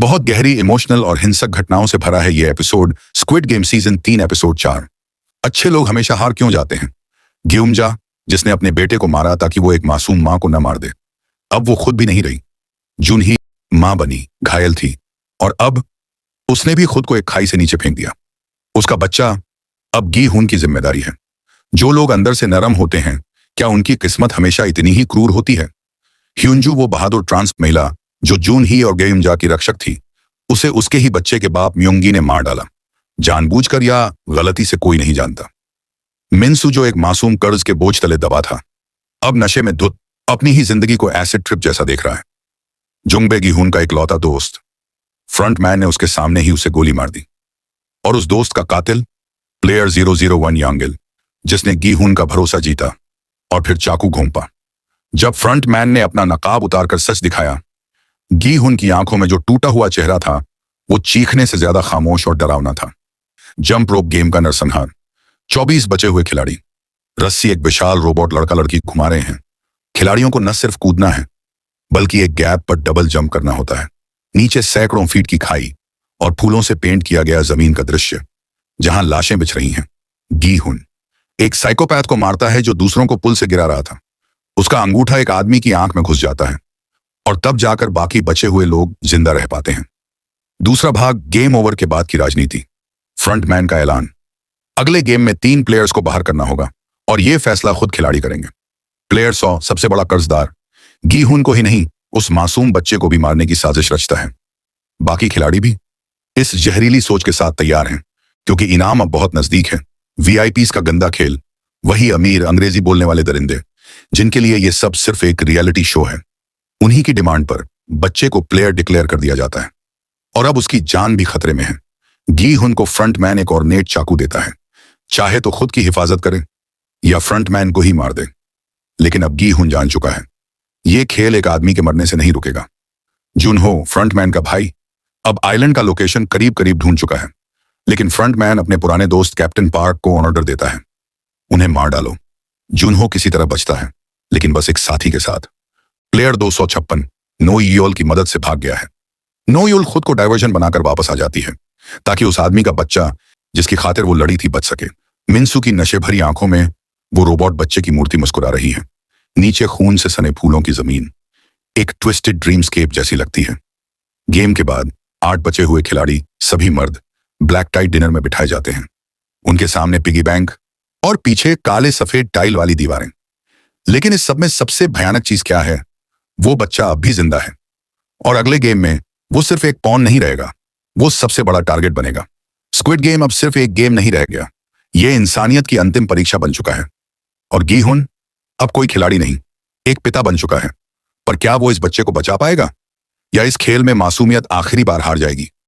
बहुत गहरी इमोशनल और हिंसक घटनाओं से भरा है ये episode squid game season 3 episode 4। अच्छे लोग हमेशा हार क्यों जाते हैं? ग्यूमजा, जिसने अपने बेटे को मारा ताकि वो एक मासूम मां को न मार दे, अब वो खुद भी नहीं रही। जूनही मां बनी, घायल थी, और अब उसने भी खुद को एक खाई से नीचे फेंक दिया। उसका बच्चा अब गी हुन की जिम्मेदारी है। जो लोग अंदर से नरम होते हैं, क्या उनकी किस्मत हमेशा इतनी ही क्रूर होती है? ह्यूंजू, वो बहादुर ट्रांस महिला जो जूनही और गेयुमजा की रक्षक थी, उसे उसके ही बच्चे के बाप म्योंगी ने मार डाला, जानबूझकर या गलती से कोई नहीं जानता। मिनसू, जो एक मासूम कर्ज के बोझ तले दबा था, अब नशे में धुत अपनी ही जिंदगी को एसिड ट्रिप जैसा देख रहा है। जुंगबे गी-हुन का एक लौता दोस्त, फ्रंटमैन, ने उसके सामने ही उसे गोली मार दी। और उस दोस्त का कातिल प्लेयर 001 यांगिल, जिसने गी-हुन का भरोसा जीता और फिर चाकू घोंपा। जब फ्रंटमैन ने अपना नकाब उतारकर सच दिखाया, गी-हुन की आंखों में जो टूटा हुआ चेहरा था, वो चीखने से ज्यादा खामोश और डरावना था। जंप रोप गेम का नरसंहार। 24 बचे हुए खिलाड़ी, रस्सी एक विशाल रोबोट लड़का लड़की घुमा रहे हैं। खिलाड़ियों को न सिर्फ कूदना है, बल्कि एक गैप पर डबल जंप करना होता है। नीचे सैकड़ों फीट की खाई और फूलों से पेंट किया गया जमीन का दृश्य, जहां लाशें बिछ रही हैं। गी-हुन एक साइकोपैथ को मारता है जो दूसरों को पुल से गिरा रहा था। उसका अंगूठा एक आदमी की आंख में घुस जाता है, और तब जाकर बाकी बचे हुए लोग जिंदा रह पाते हैं। दूसरा भाग, गेम ओवर के बाद की राजनीति। फ्रंटमैन का ऐलान। अगले गेम में 3 प्लेयर्स को बाहर करना होगा, और यह फैसला खुद खिलाड़ी करेंगे। प्लेयर 100, सबसे बड़ा कर्जदार, गी-हुन को ही नहीं, उस मासूम बच्चे को भी मारने की साजिश रचता है। बाकी खिलाड़ी भी इस जहरीली सोच के साथ तैयार हैं, क्योंकि इनाम अब बहुत नजदीक है। वीआईपीज का गंदा खेल, वही अमीर अंग्रेजी बोलने वाले दरिंदे, जिनके लिए यह सब सिर्फ एक रियलिटी शो है। उन्हीं की डिमांड पर बच्चे को प्लेयर डिक्लेयर कर दिया जाता है, और अब उसकी जान भी खतरे में है। गी-हुन को फ्रंटमैन एक ऑर्नेट चाकू देता है, चाहे तो खुद की हिफाजत करे या फ्रंटमैन को ही मार दे। लेकिन अब गी-हुन जान चुका है, यह खेल एक आदमी के मरने से नहीं रुकेगा। जुनहो, फ्रंटमैन का भाई, अब आइलैंड का लोकेशन करीब करीब ढूंढ चुका है, लेकिन फ्रंटमैन अपने पुराने दोस्त कैप्टन पार्क को ऑर्डर देता है, उन्हें मार डालो। जुनहो किसी तरह बचता है, लेकिन बस एक साथी के साथ। प्लेयर 256 नो-युल की मदद से भाग गया है। नो-युल खुद को डायवर्जन बनाकर वापस आ जाती है, ताकि उस आदमी का बच्चा, जिसकी खातिर वो लड़ी थी, बच सके। मिनसू की नशे भरी आंखों में वो रोबोट बच्चे की मूर्ति मुस्कुरा रही है। नीचे खून से सने फूलों की जमीन एक ट्विस्टेड ड्रीमस्केप जैसी लगती है। गेम के बाद 8 बचे हुए खिलाड़ी, सभी मर्द, ब्लैक टाई डिनर में बिठाए जाते हैं। उनके सामने पिगी बैंक और पीछे काले सफेद टाइल वाली दीवारें। लेकिन इस सब में सबसे भयानक चीज क्या है? वो बच्चा अब भी जिंदा है, और अगले गेम में वो सिर्फ एक पॉन नहीं रहेगा, वो सबसे बड़ा टारगेट बनेगा। स्क्विड गेम अब सिर्फ एक गेम नहीं रह गया, ये इंसानियत की अंतिम परीक्षा बन चुका है। और गी-हुन अब कोई खिलाड़ी नहीं, एक पिता बन चुका है। पर क्या वो इस बच्चे को बचा पाएगा, या इस खेल में मासूमियत आखिरी बार हार जाएगी?